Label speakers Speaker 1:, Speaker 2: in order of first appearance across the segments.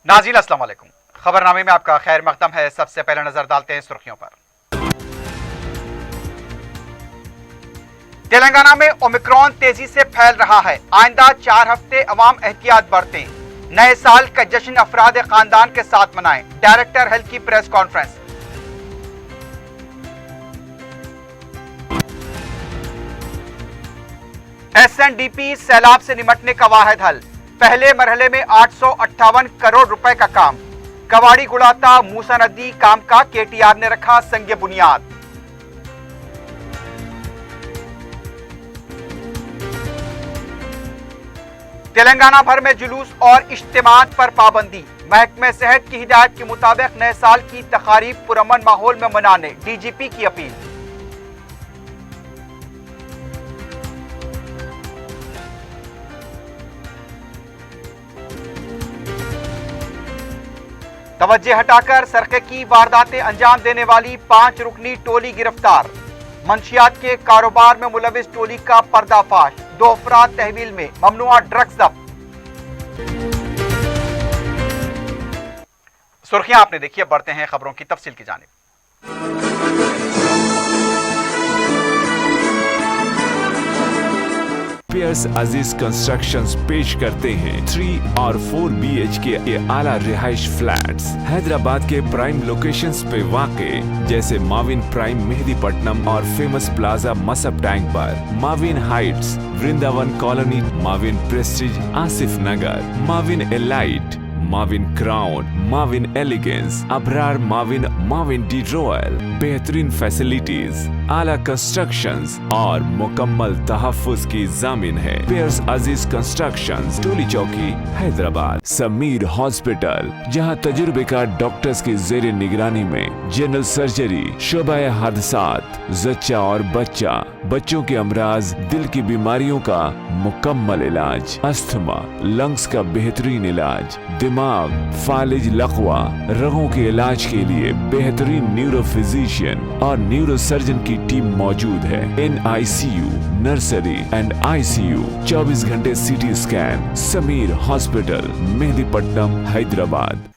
Speaker 1: नाज़रीन अस्सलाम वालेकुम। खबरनामे में आपका खैर मकदम है। सबसे पहले नजर डालते हैं सुर्खियों पर। तेलंगाना में ओमिक्रॉन तेजी से फैल रहा है। आइंदा 4 हफ्ते अवाम एहतियात बरतें। नए साल का जश्न अफराद खानदान के साथ मनाएं। डायरेक्टर हेल्थ की प्रेस कॉन्फ्रेंस। एसएनडीपी सैलाब से निपटने का वाहिद हल। पहले मरहले में 858 करोड़ रुपए का काम। कवाड़ी गुड़ाता मूसा नदी काम का केटीआर ने रखा संग बुनियाद। तेलंगाना भर में जुलूस और इज्तिमात पर पाबंदी। महकमे सेहत की हिदायत के मुताबिक नए साल की तकारीब पुरअमन माहौल में मनाने डीजीपी की अपील। तवज्जो हटाकर सरके की वारदातें अंजाम देने वाली 5 रुकनी टोली गिरफ्तार। मंशियात के कारोबार में मुलविस टोली का पर्दाफाश। 2 अफराद तहवील में। ममनुआ ड्रग्स जब्त। सुर्खियां आपने देखी, अब बढ़ते हैं खबरों की तफसील की जानिब।
Speaker 2: पियर्स अजीज कंस्ट्रक्शंस पेश करते हैं 3 और 4 BHK के आला रिहाइश फ्लैट्स हैदराबाद के प्राइम लोकेशंस पे वाक़े, जैसे माविन प्राइम मेहदीपट्टनम और फेमस प्लाजा मसब टैंक पर, Mavin heights Vrindavan colony, Mavin prestige Asif Nagar, Mavin elite, Mavin crown, Mavin elegance, Abrar Mavin, Mavin D royal. बेहतरीन फैसिलिटीज, आला कंस्ट्रक्शंस और मुकम्मल तहफ्फुज की जामिन है। पियर्स अजीज कंस्ट्रक्शंस, टोली चौकी, हैदराबाद। समीर हॉस्पिटल, जहां तजुर्बेकार डॉक्टर्स की जेर निगरानी में जनरल सर्जरी, शोबा हादसात, जच्चा और बच्चा, बच्चों के अमराज, दिल की बीमारियों का मुकम्मल इलाज, अस्थमा, लंग्स का बेहतरीन इलाज, दिमाग, फालिज, लकवा, रगों के इलाज के लिए बेहतरीन न्यूरो फिजिशियन और न्यूरो सर्जन की टीम मौजूद है। NICU, नर्सरी एंड ICU, 24 घंटे CT scan. Sameer hospital, Mehdipatnam, Hyderabad.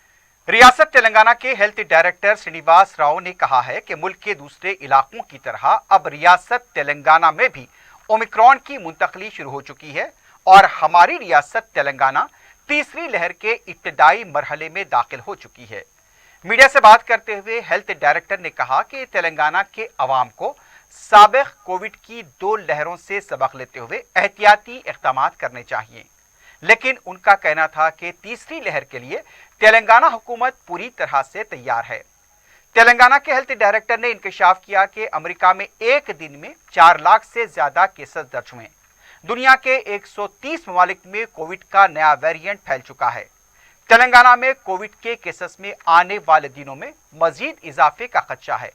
Speaker 1: रियासत तेलंगाना के हेल्थ डायरेक्टर श्रीनिवास राव ने कहा है कि मुल्क के दूसरे इलाकों की तरह अब रियासत तेलंगाना में भी ओमिक्रॉन की मुंतकली शुरू हो चुकी है और हमारी रियासत तेलंगाना तीसरी लहर के इब्तदाई मरहले में दाखिल हो चुकी है। मीडिया से बात करते हुए हेल्थ डायरेक्टर ने कहा कि तेलंगाना के अवाम को साबिक कोविड की 2 लहरों से सबक लेते हुए एहतियाती इक़दाम करने चाहिए, लेकिन उनका कहना था कि तीसरी लहर के लिए तेलंगाना हुकूमत पूरी तरह से तैयार है। तेलंगाना के हेल्थ डायरेक्टर ने इंकशाफ किया कि अमेरिका में एक दिन में 4 लाख से ज्यादा केसेस दर्ज हुए। दुनिया के 130 ममालिक में कोविड का नया वेरिएंट फैल चुका है। तेलंगाना में कोविड के केसेस में आने वाले दिनों में मजीद इजाफे का खदशा है।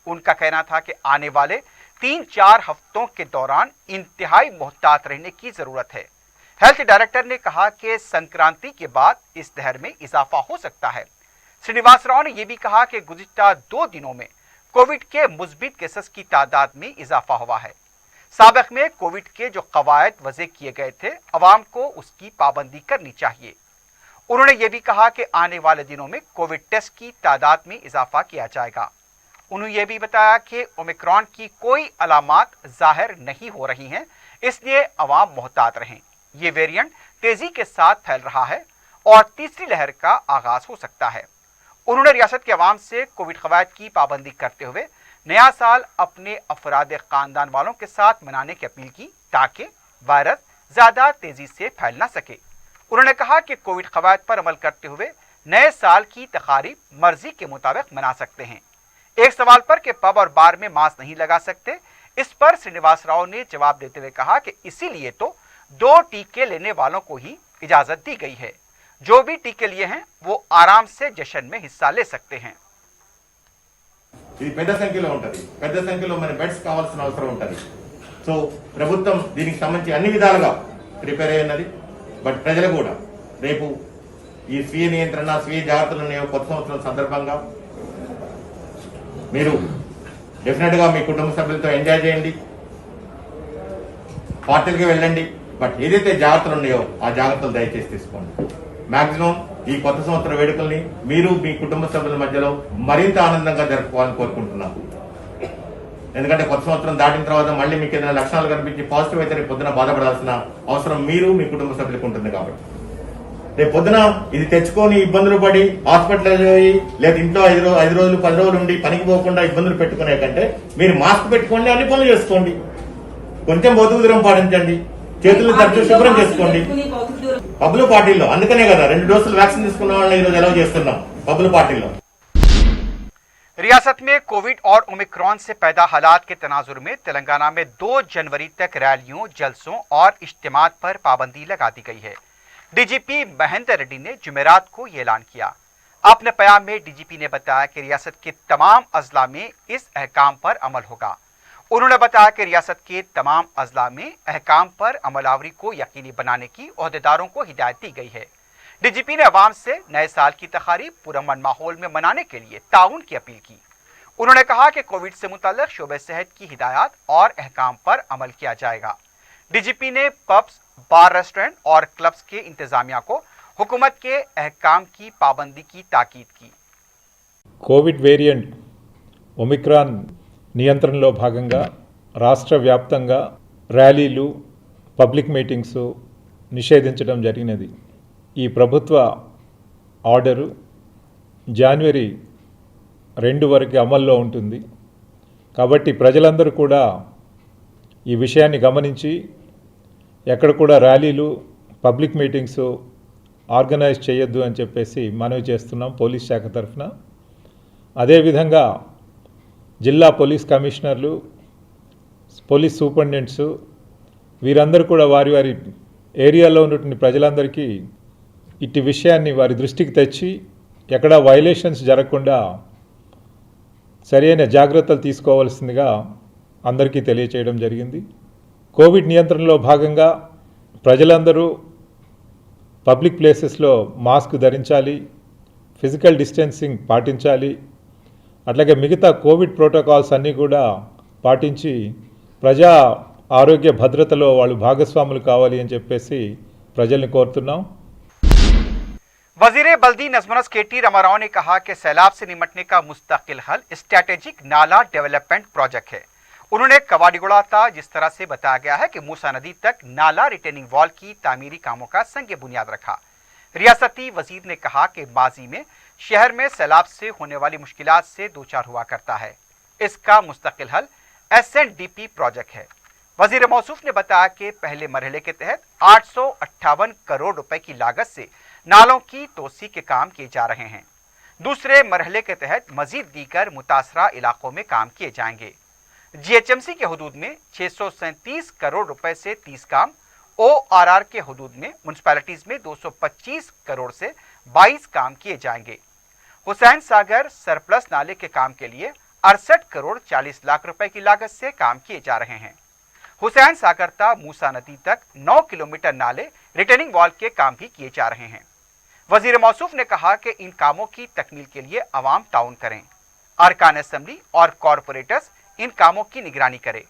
Speaker 1: उनका कहना था कि आने वाले 3-4 हफ्तों के दौरान इंतहाई मोहतात रहने की जरूरत है। हेल्थ डायरेक्टर ने कहा कि संक्रांति के बाद इस लहर में इजाफा हो सकता है। श्रीनिवास राव ने यह भी कहा कि गुज़िश्ता 2 दिनों में कोविड के मुस्बित केसेस की तादाद में इजाफा हुआ है। साबिक में कोविड के जो कवायद वज़े किए गए थे, अवाम को उसकी पाबंदी करनी चाहिए। उन्होंने ये भी कहा कि आने वाले दिनों में कोविड टेस्ट की तादाद में इजाफा किया जाएगा। उन्होंने ये भी बताया कि ओमिक्रॉन की कोई अलामात जाहिर नहीं हो रही हैं, इसलिए अवाम मोहतात रहें। ये वेरिएंट तेजी के साथ फैल रहा है और तीसरी लहर का आगाज हो सकता है। उन्होंने रियासत के अवाम से कोविड कवायद की पाबंदी करते हुए नया साल अपने अफराद खानदान वालों के साथ मनाने की अपील की, ताकि वायरस ज्यादा तेजी से फैल ना सके। उन्होंने कहा कि कोविड कवायद पर अमल करते हुए नए साल की तकारीब मर्जी के मुताबिक मना सकते हैं। एक सवाल पर कि पब और बार में मास्क नहीं लगा सकते, इस पर श्रीनिवास राव ने जवाब देते हुए कहा कि इसीलिए तो 2 टीके लेने वालों को ही इजाजत दी गई है। जो भी टीके लिए हैं वो आराम से जश्न में हिस्सा ले सकते हैं।
Speaker 3: ఇది పెద్ద సంఖ్యలో ఉంటది, పెద్ద సంఖ్యలో మన బెడ్స్ కావాల్సిన అవసరం ఉంటది. సో ప్రభుత్వం దీనికి సంబంధించి అన్ని విధాలుగా ప్రిపేర్ అయ్యినది. బట్ ప్రజలు కూడా రేపు ఈ స్వీయ నియంత్రణ, స్వీయ జాగ్రత్తలను కొత్త సంవత్సరం సందర్భంగా మీరు డెఫినెట్ గా మీ కుటుంబ సభ్యులతో ఎంజాయ్ చేయండి, పార్టీలకు వెళ్ళండి, బట్ ఏదైతే జాగ్రత్తలు ఉన్నాయో ఆ జాగ్రత్తలు దయచేసి తీసుకోండి. మాక్సిమం ఈ కొత్త సంవత్సర వేడుకల్ని మీరు మీ కుటుంబ సభ్యుల మధ్యలో మరింత ఆనందంగా జరుపుకోవాలని కోరుకుంటున్నాను. ఎందుకంటే కొత్త సంవత్సరం దాటిన తర్వాత మళ్ళీ మీకు ఏదైనా లక్షణాలు కనిపించి పాజిటివ్ అయితే రేపు పొద్దున బాధపడాల్సిన అవసరం మీరు మీ కుటుంబ సభ్యులకు ఉంటుంది. కాబట్టి రేపు పొద్దున ఇది తెచ్చుకొని ఇబ్బందులు పడి హాస్పిటల్ అయ్యి లేదా ఇంట్లో 5 రోజులు 10 రోజులు ఉండి పనికి పోకుండా ఇబ్బందులు పెట్టుకునే కంటే మీరు మాస్క్ పెట్టుకోండి, అన్ని పనులు చేసుకోండి, కొంచెం భౌతిక దూరం పాటించండి, చేతులు తరచూ శుభ్రం చేసుకోండి. పబ్లు పార్టీల్లో అందుకనే కదా 2 డోసులు వ్యాక్సిన్ తీసుకున్న వాళ్ళని ఈరోజు ఎలా చేస్తున్నాం పబ్లు పార్టీల్లో.
Speaker 1: रियासत में कोविड और ओमिक्रॉन से पैदा हालात के तनाजुर में तेलंगाना में 2 जनवरी तक रैलियों, जलसों और इज्तिमात पर पाबंदी लगा दी गई है। डीजीपी महेंद्र रेड्डी ने जुमेरात को ये ऐलान किया। अपने बयान में डीजीपी ने बताया कि रियासत के तमाम अजला में इस अहकाम पर अमल होगा। उन्होंने बताया कि रियासत के तमाम अजला में अहकाम पर अमलावरी को यकीनी बनाने की ओहदेदारों को हिदायत दी गई है। डीजीपी ने अवाम से नए साल की तकारीब पुरअमन माहौल में मनाने के लिए ताउन की अपील की। उन्होंने कहा कि कोविड से मुतल्लिक शोबे सेहत की हिदायत और अहकाम पर अमल किया जाएगा। डीजीपी ने पब्स, बार, रेस्टोरेंट और क्लब्स के इंतजामिया को हुकूमत के अहकाम की पाबंदी की ताकीद की।
Speaker 4: కోవిడ్ వేరియంట్ ఒమిక్రాన్ నియంత్రణలో భాగంగా రాష్ట్ర వ్యాప్తంగా ర్యాలీలు, పబ్లిక్ మీటింగ్స్ నిషేధించడం జరిగినది. ఈ ప్రభుత్వ ఆర్డరు జనవరి 2 వరకు అమల్లో ఉంటుంది. కాబట్టి ప్రజలందరూ కూడా ఈ విషయాన్ని గమనించి ఎక్కడ కూడా ర్యాలీలు, పబ్లిక్ మీటింగ్స్ ఆర్గనైజ్ చేయొద్దు అని చెప్పేసి మనవి చేస్తున్నాం పోలీస్ శాఖ తరఫున. అదేవిధంగా జిల్లా పోలీస్ కమిషనర్లు, పోలీస్ సూపరింటెండెంట్స్ వీరందరూ కూడా వారి వారి ఏరియాలో ఉన్నటువంటి ప్రజలందరికీ ఇట్టి విషయాన్ని వారి దృష్టికి తెచ్చి ఎక్కడా వైలేషన్స్ జరగకుండా సరైన జాగ్రత్తలు తీసుకోవాల్సిందిగా అందరికీ తెలియచేయడం జరిగింది. కోవిడ్ నియంత్రణలో భాగంగా ప్రజలందరూ పబ్లిక్ ప్లేసెస్లో మాస్క్ ధరించాలి, ఫిజికల్ డిస్టెన్సింగ్ పాటించాలి, అట్లాగే మిగతా కోవిడ్ ప్రోటోకాల్స్ అన్నీ కూడా పాటించి ప్రజా ఆరోగ్య భద్రతలో వాళ్ళు భాగస్వాములు కావాలి అని చెప్పేసి ప్రజల్ని కోరుతున్నాం.
Speaker 1: वजीर बल्दी नजमनस केटी रमाराव ने कहा कि सैलाब से निमटने का मुस्तकिल हल स्ट्रैटेजिक नाला डेवलपमेंट प्रोजेक्ट है। उन्होंने कवाड़ीगुड़ा था जिस तरह से बताया गया है कि मूसा नदी तक नाला रिटेनिंग वॉल की तामीरी कामों का संग बुनियाद रखा। रियासती वजीर ने कहा कि माजी में शहर में सैलाब से होने वाली मुश्किलात से दो चार हुआ करता है, इसका मुस्तकिल हल SNDP प्रोजेक्ट है। वजीर मौसूफ ने बताया कि पहले मरहले के तहत 858 करोड़ रुपए की लागत से नालों की तोसी के काम किए जा रहे हैं। दूसरे मरहले के तहत मजीद दीगर मुतासरा इलाकों में काम किए जाएंगे। GHMC के हदूद में 637 करोड़ रुपए से 30 काम, ORR के हदूद में म्यूनसिपैलिटीज में 225 करोड़ से 22 काम किए जाएंगे। हुसैन सागर सरप्लस नाले के काम के लिए 68 करोड़ 40 लाख रुपए की लागत से काम किए जा रहे हैं। हुसैन सागर ता मूसा नदी तक 9 किलोमीटर नाले रिटेनिंग वॉल के काम भी किए जा रहे हैं। वजीर मौसूफ ने कहा कि इन कामों की तकमील के लिए अवाम ताउन करें, अरकान असेंबली और कॉरपोरेटर्स इन कामों की निगरानी करें।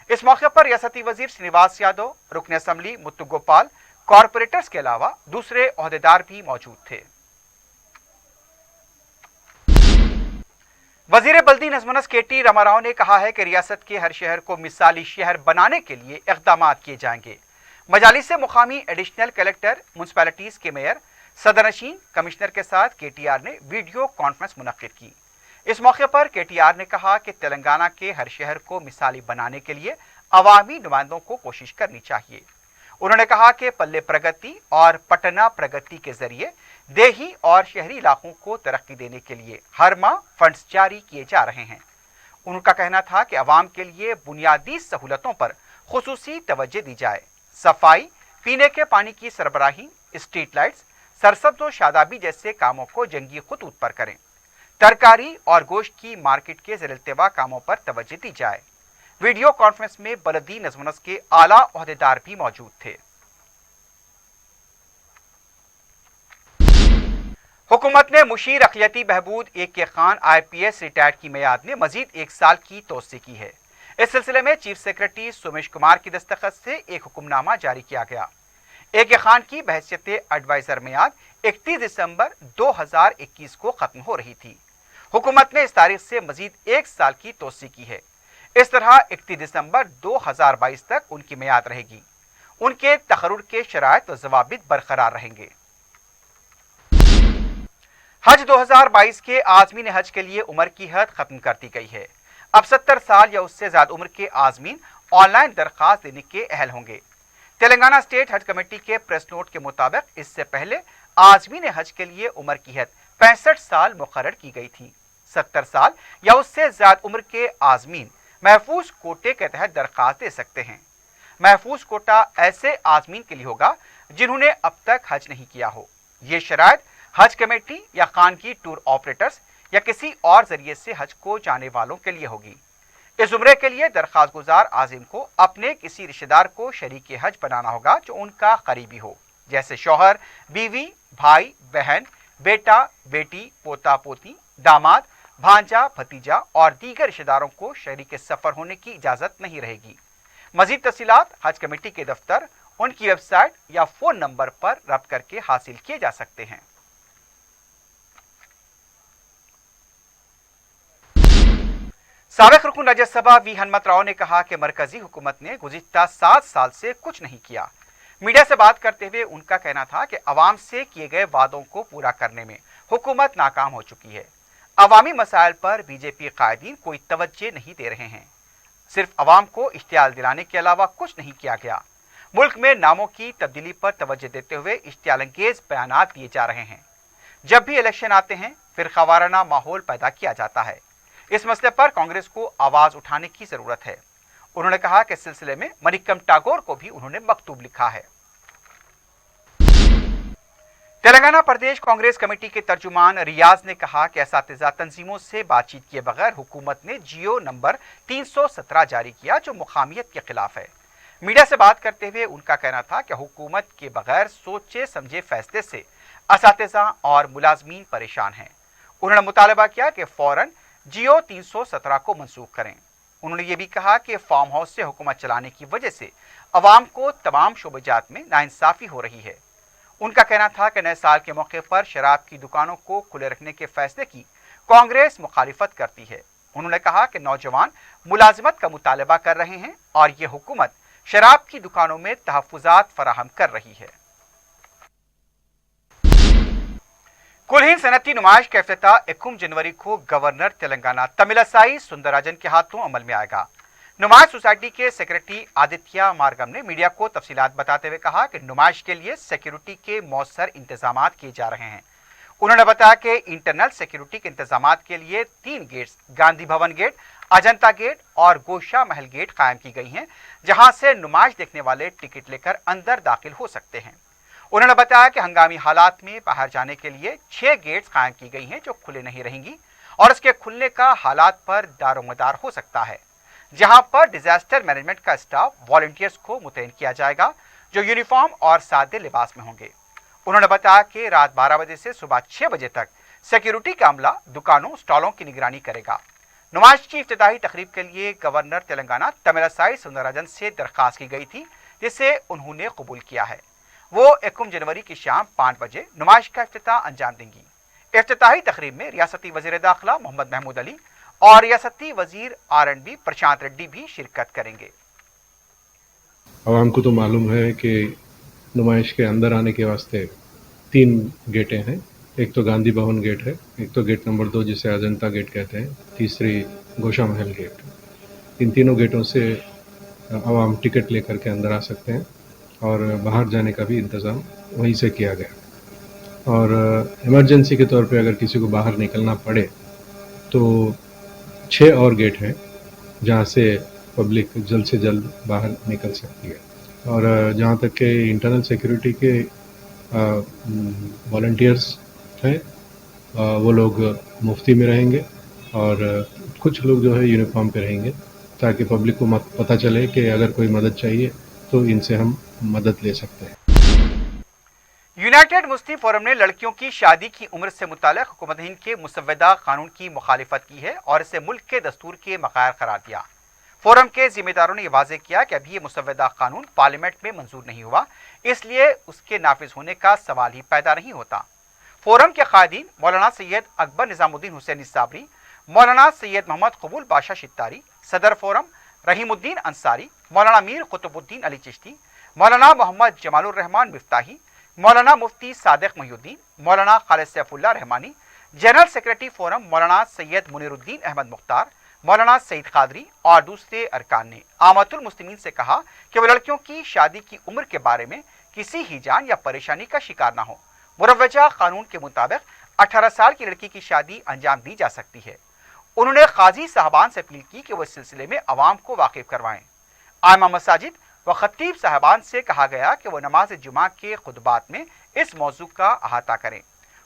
Speaker 1: इस मौके पर रियासती वजीर श्रीनिवास यादव, रुकन असेंबली मुत्तु गोपाल, कॉरपोरेटर्स के अलावा दूसरे ओहदेदार भी मौजूद थे। वजीर बल्दी नजमनस केटी रमाराव ने कहा है कि रियासत के हर शहर को मिसाली शहर बनाने के लिए इक़दाम किए जाएंगे। मजालिस से मुकामी एडिशनल कलेक्टर, म्यूनसिपैलिटीज के मेयर, सदरनशीन, कमिश्नर के साथ KTR ने वीडियो कॉन्फ्रेंस मुनक्किद की। इस मौके पर KTR ने कहा कि तेलंगाना के हर शहर को मिसाली बनाने के लिए अवामी नुमाइंदों को कोशिश करनी चाहिए। उन्होंने कहा कि पल्ले प्रगति और पटना प्रगति के जरिए देही और शहरी इलाकों को तरक्की देने के लिए हर माह फंड्स जारी किए जा रहे हैं। उनका कहना था कि अवाम के लिए बुनियादी सहूलतों पर खुसूसी तवज्जो दी जाए। सफाई, पीने के पानी की सरबराही, स्ट्रीट लाइट्स, सरसब्ज व शादाबी जैसे कामों को जंगी खुतूत पर करें। तरकारी और गोश्त की मार्केट के ज़िलतिवा कामों पर तवज्जो दी जाए। वीडियो कॉन्फ्रेंस में बलदी नजमनस के आला ओहदेदार भी मौजूद थे। हुकूमत ने मुशीर अक़लियती बहबूद AK खान IPS रिटायर्ड की मियाद में मजीद 1 साल की तोसी की है। इस सिलसिले में चीफ सेक्रेटरी सोमेश कुमार की दस्तखत से एक हुक्मनामा जारी किया गया। ए.के. खान की बहैसियत एडवाइजर मियाद 31 दिसंबर 2021 को खत्म हो रही थी। हुकूमत ने इस तारीख से मजीद 1 साल की तोसी की है। इस तरह 31 दिसंबर 2022 तक उनकी मियाद रहेगी। उनके तकर्रुर के शराइत व ज़वाबित बरकरार रहेंगे। हज 2022 के आज़मीन हज के लिए उम्र की हद खत्म कर दी गई है। अब 70 साल या उससे ज्यादा उम्र के आज़मीन ऑनलाइन दरखास्त देने के अहल होंगे। तेलंगाना स्टेट हज कमेटी के प्रेस नोट के मुताबिक इससे पहले आज़मीन हज के लिए उम्र की हद 65 साल मुकर्रर की गई थी। 70 साल या उससे ज्यादा उम्र के आज़मीन महफूज कोटे के तहत दरखास्त दे सकते हैं। महफूज कोटा ऐसे आज़मीन के लिए होगा जिन्होंने अब तक हज नहीं किया हो। ये शराइत हज कमेटी या खानगी टूर ऑपरेटर्स या किसी और जरिए से हज को जाने वालों के लिए होगी। इस उम्रे के लिए दरखास्त गुजार आजिम को अपने किसी रिश्तेदार को शरीक हज बनाना होगा जो उनका करीबी हो, जैसे शौहर, बीवी, भाई, बहन, बेटा, बेटी, पोता, पोती, दामाद, भांजा, भतीजा और दीगर रिश्तेदारों को शरीक सफर होने की इजाजत नहीं रहेगी। मजीद तफसीलात हज कमेटी के दफ्तर, उनकी वेबसाइट या फोन नंबर पर रब्त करके हासिल किए जा सकते हैं। साबिक रुकन राज्यसभा वी हनुमत राव ने कहा कि मरकजी हुकूमत ने गुज़िश्ता 7 साल से कुछ नहीं किया। मीडिया से बात करते हुए उनका कहना था कि अवाम से किए गए वादों को पूरा करने में हुकूमत नाकाम हो चुकी है। अवामी मसाइल पर बीजेपी कायदीन कोई तवज्जो नहीं दे रहे हैं। सिर्फ अवाम को इश्तियाल दिलाने के अलावा कुछ नहीं किया गया। मुल्क में नामों की तब्दीली पर तवज्जो देते हुए इश्तियाल अंगेज बयानात दिए जा रहे हैं। जब भी इलेक्शन आते हैं फिर खवाराना माहौल पैदा किया जाता है। इस मसले पर कांग्रेस को आवाज उठाने की जरूरत है। उन्होंने कहा कि इस सिलसिले में मनिकम टैगोर को भी उन्होंने मकतूब लिखा है। तेलंगाना प्रदेश कांग्रेस कमेटी के तर्जुमान रियाज ने कहा कि असातिज़ा तंजीमों से बातचीत किए बगैर हुकूमत ने जियो नंबर 317 जारी किया जो मुखामियत के खिलाफ है। मीडिया से बात करते हुए उनका कहना था कि हुकूमत के बगैर सोचे समझे फैसले से असातिज़ा और मुलाजमीन परेशान हैं। उन्होंने मुतालबा किया कि फौरन जियो 317 को मनसूख करें। उन्होंने ये भी कहा कि फार्म हाउस से हुकूमत चलाने की वजह से अवाम को तमाम शोबजात में नाइंसाफी हो रही है। उनका कहना था कि नए साल के मौके पर शराब की दुकानों को खुले रखने के फैसले की कांग्रेस मुखालिफत करती है। उन्होंने कहा कि नौजवान मुलाजमत का मुतालबा कर रहे हैं और ये हुकूमत शराब की दुकानों में तहफ़्फ़ुज़ात फराहम कर रही है। कुलहीन सनती नुमाइश का इफ्तिताह 21 जनवरी को गवर्नर तेलंगाना तमिलसाई सुंदरराजन के हाथों अमल में आएगा। नुमाइश सोसाइटी के सेक्रेटरी आदित्य मार्गम ने मीडिया को तफसीलात बताते हुए कहा कि नुमाइश के लिए सिक्योरिटी के मौसर इंतजाम किए जा रहे हैं। उन्होंने बताया कि इंटरनल सिक्योरिटी के इंतजाम के लिए 3 gets Gandhi Bhavan gate, Ajanta gate और गोशा महल गेट कायम की गई हैं, जहां से नुमाइश देखने वाले टिकट लेकर अंदर दाखिल हो सकते हैं। उन्होंने बताया कि हंगामी हालात में बाहर जाने के लिए 6 गेट्स कायम की गई हैं जो खुले नहीं रहेंगी और इसके खुलने का हालात पर दारोमदार हो सकता है, जहां पर डिजास्टर मैनेजमेंट का स्टाफ वॉलंटियर्स को मुतैन किया जाएगा जो यूनिफॉर्म और सादे लिबास में होंगे। उन्होंने बताया कि रात 12 बजे से सुबह 6 बजे तक सिक्योरिटी का अमला दुकानों स्टॉलों की निगरानी करेगा। नुमाइश की इफ्तिताही तकरीब के लिए गवर्नर तेलंगाना तमिलसाई सुंदरराजन से दरखास्त की गई थी, जिसे उन्होंने कबूल किया है। वो 21 जनवरी की शाम 5 बजे नुमाइश का इफ्तिताह अंजाम देंगी। इफ्तिताही तकरीब में रियासती वजीर दाखिला मोहम्मद महमूद अली और रियासती वजीर R&B प्रशांत रेड्डी भी शिरकत करेंगे।
Speaker 5: आवाम को तो मालूम है कि नुमाइश के अंदर आने के वास्ते 3 गेटें हैं। एक तो गांधी भवन गेट है, एक तो गेट नंबर 2 जिसे अजंता गेट कहते हैं, तीसरी गोशा महल गेट। इन तीनों गेटों से आवाम टिकट लेकर के अंदर आ सकते हैं और बाहर जाने का भी इंतज़ाम वहीं से किया गया। और इमरजेंसी के तौर पे अगर किसी को बाहर निकलना पड़े तो 6 और गेट हैं जहाँ से पब्लिक जल्द से जल्द बाहर निकल सकती है। और जहाँ तक के इंटरनल सिक्योरिटी के वॉलंटियर्स हैं, वो लोग मुफ्ती में रहेंगे और कुछ लोग जो है यूनिफॉर्म पे रहेंगे, ताकि पब्लिक को पता चले कि अगर कोई मदद चाहिए तो इनसे हम मदद ले सकते हैं।
Speaker 1: यूनाइटेड मुस्लिम फोरम ने लड़कियों की शादी की उम्र से मुताल्लिक़ हुकूमत हिंद के मुसव्वदा कानून की मुखालिफत की है और इसे मुल्क के दस्तूर के मग़ायर करार दिया। फोरम के जिम्मेदारों ने यह वाजे किया कि अभी ये मुसव्वदा कानून पार्लियामेंट में मंजूर नहीं हुआ, इसलिए उसके नाफिज होने का सवाल ही पैदा नहीं होता। फोरम के कायदीन मौलाना सैयद अकबर निजामुद्दीन हुसैन साबरी, मौलाना सैयद मोहम्मद कबूल बादशाह शित्तारी, सदर फोरम रहीमुद्दीन अंसारी, मौलाना मीर कुतुबुद्दीन अली चिश्ती, मौलाना मोहम्मद जमालुर रहमान मिफ्ताही, मौलाना मुफ्ती सादिक मोहिउद्दीन, मौलाना Khalid Saifullah Rahmani, general secretary forum मौलाना सैयद मुनीरुद्दीन अहमद मुख्तार, मौलाना सईद कादरी और दूसरे अरकान ने आमतुल मुस्लिमीन से कहा कि वो लड़कियों की शादी की उम्र के बारे में किसी हिजान या परेशानी का शिकार न हो। मुरव्वजा कानून के मुताबिक 18 साल की लड़की की शादी अंजाम दी जा सकती है। उन्होंने काजी साहबान से अपील की कि वो इस सिलसिले में अवाम को वाकिफ करवाएं। आइमा मसाजिद व खतीब साहबान से कहा गया कि वो नमाज जुमा के खुतबात में इस मौजू का अहाता करें।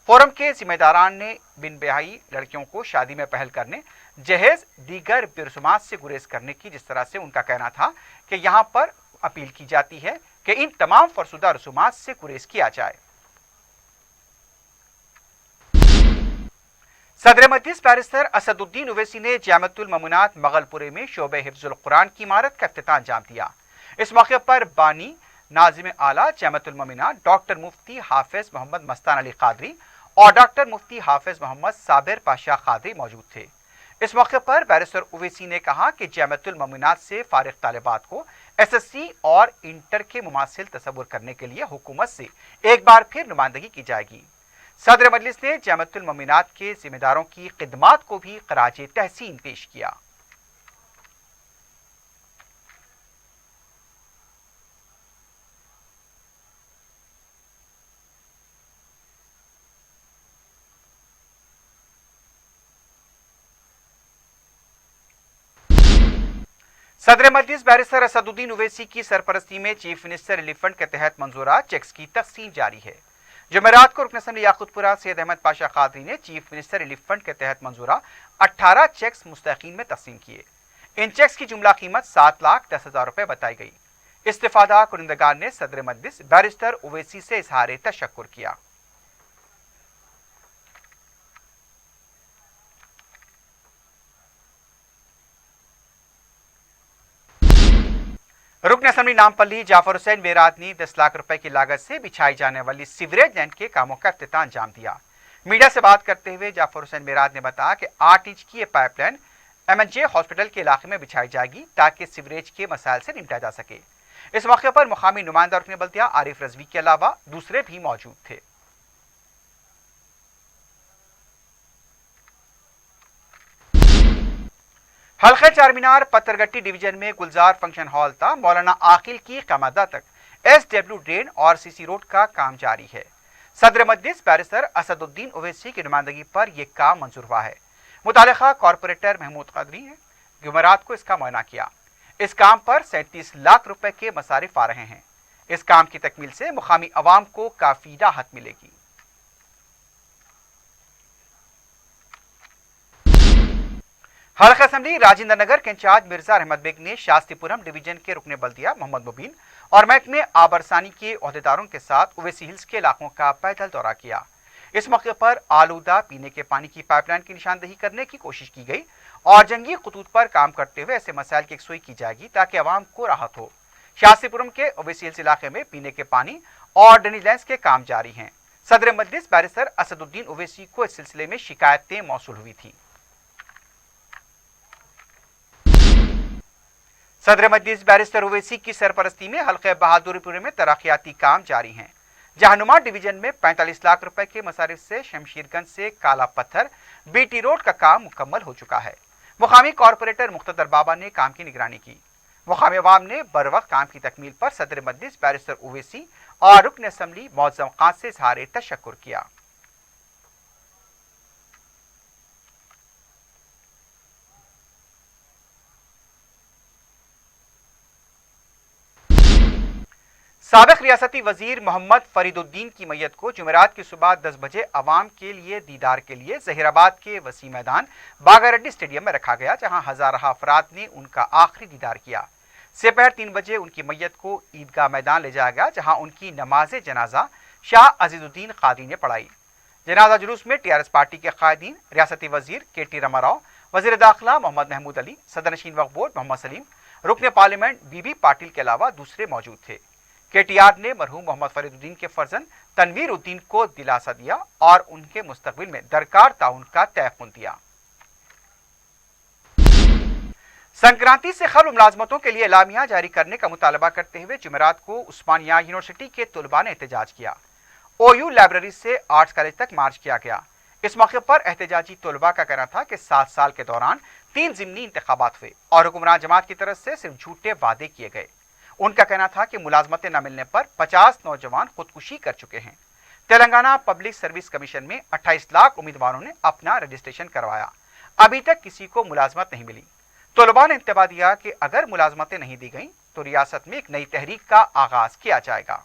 Speaker 1: फोरम के जिम्मेदारान ने बिन ब्याही लड़कियों को शादी में पहल करने, जहेज दीगर बिरसुमात से गुरेज करने की जिस तरह से उनका कहना था कि यहाँ पर अपील की जाती है कि इन तमाम फरसुदा रसूमात से गुरेज किया जाए। सदर मजलिस बैरिस्टर असदुद्दीन ओवैसी ने जामिअतुल ममुनात मगलपुरे में शोबे हिफ्जुल कुरान की इमारत का इफ्तिताह अंजाम दिया। इस मौके पर बानी नाजिम आला जामिअतुल ममुनात डॉक्टर मुफ्ती हाफिज मोहम्मद मस्तान अली कादरी और डॉक्टर मुफ्ती हाफिज मोहम्मद साबिर पाशा कादरी मौजूद थे। इस मौके पर बैरिस्टर ओवैसी ने कहा कि जामिअतुल ममुनात से फारिग तालिबात को एसएससी और इंटर के मुमासिल तसव्वुर करने के लिए हुकूमत से एक बार फिर नुमाइंदगी की जाएगी। सदर मजलिस ने जामिअतुल ममुनात के जिम्मेदारों की खिदमात को भी खराज तहसीन पेश किया। सदर मजलिस बैरिस्टर असदुद्दीन ओवैसी की सरपरस्ती में चीफ मिनिस्टर रिलीफ फंड के तहत मंजूरा चेक्स की तकसीम जारी है। जुमेरात को रुकन असेंबली याकूतपुरा सैयद अहमद पाशा कादरी ने चीफ मिनिस्टर रिलीफ फंड के तहत मंजूरा 18 चेक्स मुस्तकीन में तकसीम किए। इन चेक्स की जुमला कीमत 7,10,000 रुपए बताई गई। इस्तिफादा कुनिंदगान ने सदर मजलिस बैरिस्टर ओवैसी से इजहार तशक्कुर किया। रुकन असेंबली नामपल्ली जाफर हुसैन वेराद ने 10 लाख रुपए की लागत से बिछाई जाने वाली सीवरेज लाइन के कामों का इफ्तिताह अंजाम दिया। मीडिया से बात करते हुए जाफर हुसैन वेराद ने बताया कि 8 इंच की यह पाइपलाइन एमएनजे हॉस्पिटल के इलाके में बिछाई जाएगी ताकि सीवरेज के मसाइल से निपटा जा सके। इस मौके पर मुकामी नुमाइंदा रुकन बल्दिया आरिफ रजवी के अलावा दूसरे भी मौजूद थे। हल्के चारमीनार पत्थरगट्टी डिवीजन में गुलजार फंक्शन हॉल था मौलाना आकिल की कमादा तक एसडब्ल्यू ड्रेन और सीसी रोड का काम जारी है। सदर मजलिस बैरिस्टर असदुद्दीन ओवैसी की नुमाइंदगी पर यह काम मंजूर हुआ है। मुतालिका कॉरपोरेटर महमूद कदरी ने जुमेरात को इसका मुआयना किया। इस काम पर 37 लाख रुपए के मसारिफ आ रहे हैं। इस काम की तकमील से मुकामी अवाम को काफी राहत मिलेगी। हल्का असेंबली राजेंद्र नगर के इंचार्ज मिर्जा अहमद बेग ने शास्त्रीपुरम डिवीजन के रुकने बल्दिया मोहम्मद मुबीन और महकमे आबरसानी के ओहदेदारों के साथ ओवैसी हिल्स के इलाकों का पैदल दौरा किया। इस मौके पर आलूदा पीने के पानी की पाइपलाइन की निशानदेही करने की कोशिश की गई और जंगी खतूत पर काम करते हुए ऐसे मसाइल की यकसुई की जाएगी ताकि अवाम को राहत हो। शास्त्रीपुरम के ओवैसी हिल्स इलाके में पीने के पानी और ड्रेनेज लाइन्स के काम जारी हैं। सदर मजलिस बैरिस्टर असदुद्दीन ओवैसी को इस सिलसिले में शिकायतें मौसूल हुई थी। सदर मजलिस बैरिस्टर ओवैसी की सरपरस्ती में हल्के बहादुरपुर में तरक्याती काम जारी हैं। जहानुमा डिवीजन में 45 लाख रुपए के मसारिफ से शमशीरगंज से काला पत्थर बीटी रोड का काम मुकम्मल हो चुका है। मुकामी कॉरपोरेटर मुख्तदर बाबा ने काम की निगरानी की। मुकामी अवाम ने बरवक्त काम की तकमील पर सदर मजलिस बैरिस्टर ओवैसी और रुकन असेंबली मौज़म खान से इजहार तशक्कुर किया। साबिक रियासती वजीर मोहम्मद फरीदुद्दीन की मैयत को जुमेरात की सुबह 10 बजे अवाम के लिए दीदार के लिए जहीराबाद के वसी मैदान बागारेड्डी स्टेडियम में रखा गया, जहां हजारों अफराद ने उनका आखिरी दीदार किया। दोपहर 3 बजे उनकी मैयत को ईदगाह मैदान ले जाया गया, जहां उनकी नमाज जनाजा शाह अजीजुद्दीन कादरी ने पढ़ाई। जनाजा जुलूस में टीआरएस पार्टी के कायदीन, रियासती वजीर केटी रामाराव, वज़ीर दाखिला मोहम्मद महमूद अली, सदर नशीन वक्फ बोर्ड मोहम्मद सलीम, रुकन पार्लियामेंट बीबी पाटिल के अलावा दूसरे मौजूद थे। KTR ने मरहूम मोहम्मद फरीदुद्दीन के फर्जंद तनवीर उद्दीन को दिलासा दिया और उनके मुस्तकबिल में दरकार ताउन का तयक़ुन दिया। संक्रांति से खल्ल मुलाजमतों के लिए एलामिया जारी करने का मुतालबा करते हुए जुमेरात को उस्मानिया यूनिवर्सिटी के तुलबा ने एहतजाज किया। OU लाइब्रेरी से आर्ट्स कॉलेज तक मार्च किया गया। इस मौके पर एहतजाजी तुलबा का कहना था कि 7 साल के दौरान 3 ज़िमनी इंतखाबात हुए और हुक्मरान जमात की तरफ से सिर्फ झूठे वादे किए गए। उनका कहना था कि मुलाजमतें न मिलने पर 50 नौजवान खुदकुशी कर चुके हैं। तेलंगाना पब्लिक सर्विस कमीशन में 28 लाख उम्मीदवारों ने अपना रजिस्ट्रेशन करवाया, अभी तक किसी को मुलाजमत नहीं मिली। तुलबा ने इंतबा दिया कि अगर मुलाजमतें नहीं दी गईं तो रियासत में एक नई तहरीक का आगाज किया जाएगा।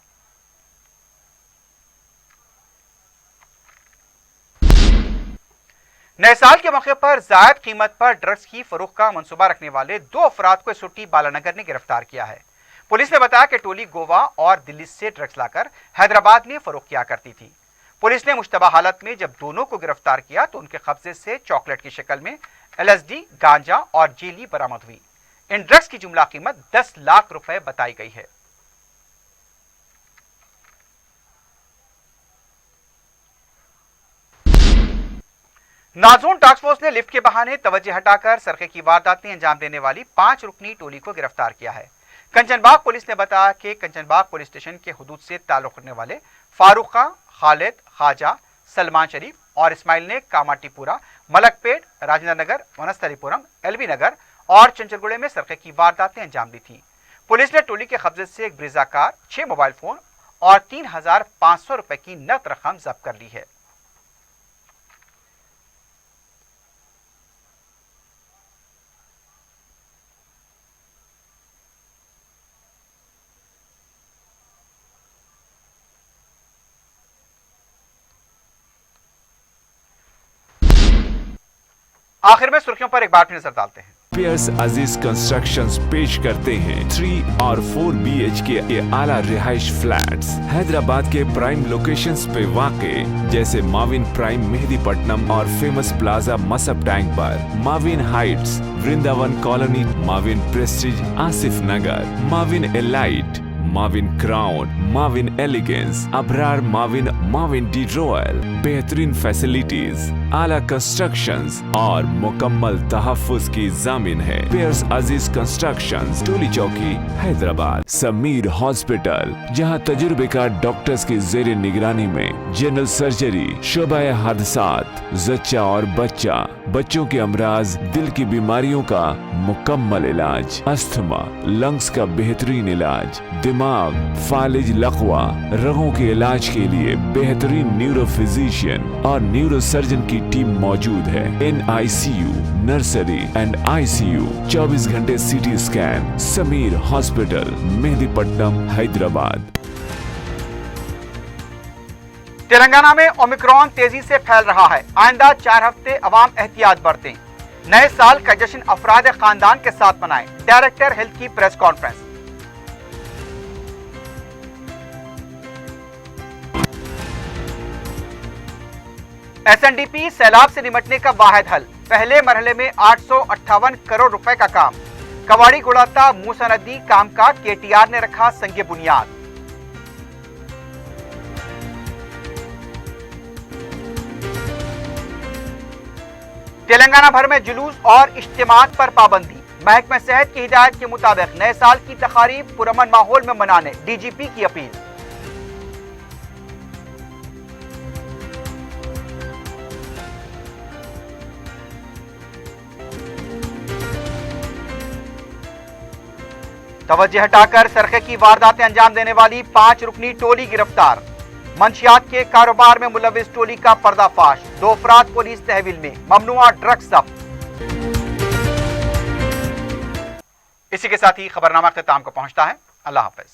Speaker 1: नए साल के मौके पर जायद कीमत पर ड्रग्स की फरोख्त का मंसूबा रखने वाले 2 अफराद को एसओटी बालानगर ने गिरफ्तार किया है। पुलिस ने बताया कि टोली गोवा और दिल्ली से ड्रग्स लाकर हैदराबाद में फरोख्त किया करती थी। पुलिस ने मुश्तबा हालत में जब दोनों को गिरफ्तार किया तो उनके कब्जे से चॉकलेट की शक्ल में LSD, गांजा और जेली बरामद हुई। इन ड्रग्स की जुमला कीमत 10 लाख रुपए बताई गई है। नाज़ोन टास्क फोर्स ने लिफ्ट के बहाने तवज्जो हटाकर सरके की वारदातें अंजाम देने वाली 5 रुकनी टोली को गिरफ्तार किया है। कंचनबाग पुलिस ने बताया कि कंचनबाग पुलिस स्टेशन के हुदूद से ताल्लुक रखने वाले फारूक, खालिद, खाजा, सलमान शरीफ और इस्माइल ने कामाटीपुरा, मलकपेट, राजेंद्र नगर, वनस्थलीपुरम, LB नगर और चंचलगुड़े में सरके की वारदातें अंजाम दी थी। पुलिस ने टोली के कब्जे से एक ब्रीजा कार, 6 मोबाइल फोन और 3,500 रुपए की नकद रकम जब्त कर ली है। आखिर में सुर्खियों पर एक बार फिर नजर डालते हैं।
Speaker 2: पियर्स अजीज कंस्ट्रक्शंस पेश करते हैं 3 और 4 BHK के आला रिहाइश फ्लैट्स हैदराबाद के प्राइम लोकेशंस पे वाक़े, जैसे माविन प्राइम मेहदीपट्टनम और फेमस प्लाजा मसब टैंक पर, Mavin heights, Vrindavan colony, Mavin prestige Asif Nagar, Mavin elite, Mavin crown, Mavin elegance, Abrar Mavin, Mavin D royal, बेहतरीन फैसिलिटीज, आला कंस्ट्रक्शंस और मुकम्मल तहफ्फुज की जामिन है। पियर्स अजीज कंस्ट्रक्शंस, टोली चौकी, हैदराबाद। समीर हॉस्पिटल, जहां तजुर्बेकार डॉक्टर्स की जेर निगरानी में जनरल सर्जरी, शोबाए हादसात, जच्चा और बच्चा, बच्चों के अमराज, दिल की बीमारियों का मुकम्मल इलाज, अस्थमा, लंग्स का बेहतरीन इलाज, दिमाग, फालिज, लकवा, रगों के इलाज के लिए बेहतरीन न्यूरो फिजिशियन और न्यूरो सर्जन की टीम मौजूद है। NICU, नर्सरी एंड ICU, 24 घंटे CT scan. Sameer hospital, Mehdipatnam, Hyderabad.
Speaker 1: Telangana में ओमिक्रॉन तेजी से फैल रहा है। आइंदा 4 हफ्ते अवाम एहतियात बरतें। नए साल का जश्न अफराद खानदान के साथ मनाएं। डायरेक्टर हेल्थ की प्रेस कॉन्फ्रेंस। SNDP सैलाब से निपटने का वाहिद हल। पहले मरहले में 858 करोड़ रुपए का काम। कवाड़ी गुड़ाता मूसा नदी काम का KTR ने रखा संगे बुनियाद। तेलंगाना भर में जुलूस और इज्तिमात पर पाबंदी। महकमा सेहत की हिदायत के मुताबिक नए साल की तकारीब पुरअमन माहौल में मनाने DGP की अपील। तवज्जो हटाकर सरके की वारदातें अंजाम देने वाली 5 रुकनी टोली गिरफ्तार। मंशियात के कारोबार में मुलविस टोली का पर्दाफाश। 2 अफराद पुलिस तहवील में। ममनुआ ड्रग्स जब्त। इसी के साथ ही खबरनामा अख्ताम को पहुंचता है। अल्लाह हाफिज।